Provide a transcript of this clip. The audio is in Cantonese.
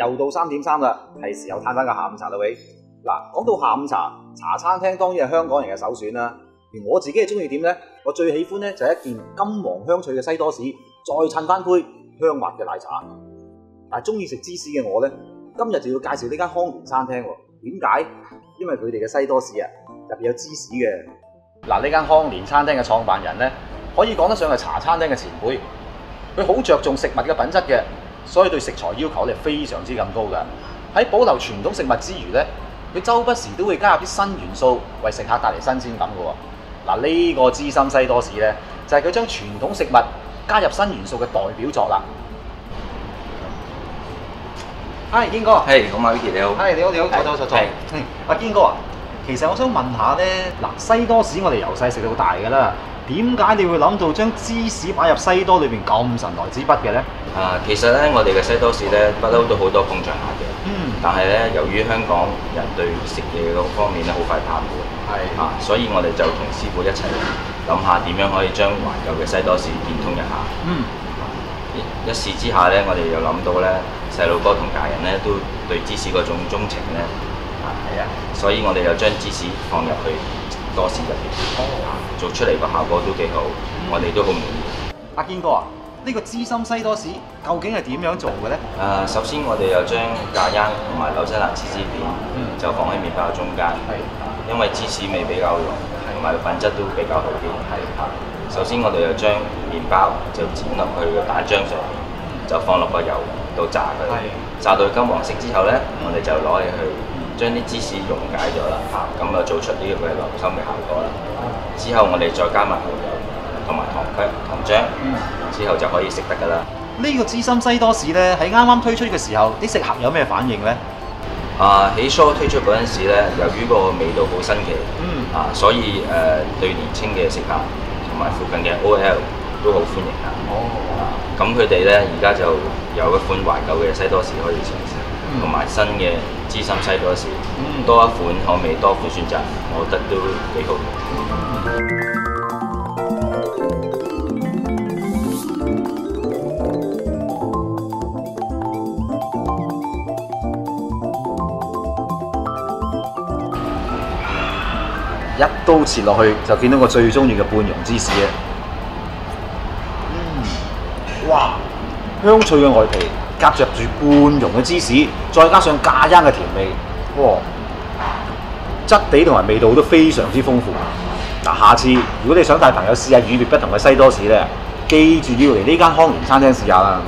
又到3點3啦，係時候嘆翻個下午茶啦喂！嗱，講到下午茶，茶餐廳當然係香港人嘅首選啦。而我自己係中意點呢？我最喜歡呢就係一件金黃香脆嘅西多士，再襯翻杯香滑嘅奶茶。但係中意食芝士嘅我呢，今日就要介紹呢間康年餐廳喎。點解？因為佢哋嘅西多士啊，入邊有芝士嘅。嗱，呢間康年餐廳嘅創辦人呢，可以講得上係茶餐廳嘅前輩。佢好着重食物嘅品質嘅，所以對食材要求係非常之咁高㗎。喺保留傳統食物之餘呢，佢周不時都會加入啲新元素，為食客帶嚟新鮮感嘅喎。嗱，呢個芝心西多士呢，就係佢將傳統食物加入新元素嘅代表作啦。嗨，堅哥。係，好嘛 Vicky 你好。係，你好，坐。阿堅哥啊，其實我想問下呢，嗱，西多士我哋由細食到大㗎啦，點解你會諗到將芝士擺入西多裏邊咁神來之筆嘅呢？其實咧，我哋嘅西多士咧，不嬲都好多捧場客嘅。但係咧，由於香港人對食嘢嗰方面咧好快怕悶，所以我哋就同師傅一齊諗下點樣可以將懷舊嘅西多士變通一下。一試之下咧，我哋又諗到咧，細路哥同大人咧都對芝士嗰種鍾情咧，所以我哋又將芝士放入去多士入邊，做出嚟個效果都幾好，我哋都好滿意。阿堅哥啊，呢個芝心西多士究竟係點樣做嘅咧？首先我哋又將咖央同埋紐西蘭芝士片就放喺麵包中間，因為芝士味比較濃，同埋品質都比較好啲。首先我哋又將麵包就剪落去個蛋漿上面，就放落個油度炸佢，炸到金黃色之後咧，我哋就攞起去將啲芝士溶解咗啦，咁就做出呢個嘅流心嘅效果啦。之後我哋再加埋牛油同埋糖漿，之後就可以食得㗎啦。呢個芝心西多士咧，喺啱啱推出嘅時候，啲食客有咩反應咧？起初推出嗰陣時咧，由於個味道好新奇，所以對年青嘅食客同埋附近嘅 OL 都好歡迎啊。咁佢哋咧而家就有一款懷舊嘅西多士可以嘗試，同埋新嘅芝心西多士，多一款口味，多款選擇，我覺得都幾好。一刀切落去就見到我最中意嘅半溶芝士啊！哇，香脆嘅外皮夾着住半溶嘅芝士，再加上咖央嘅甜味，哇，質地同埋味道都非常之豐富。嗱，下次如果你想帶朋友試下與別不同嘅西多士咧，記住要嚟呢間康年餐廳試下啦。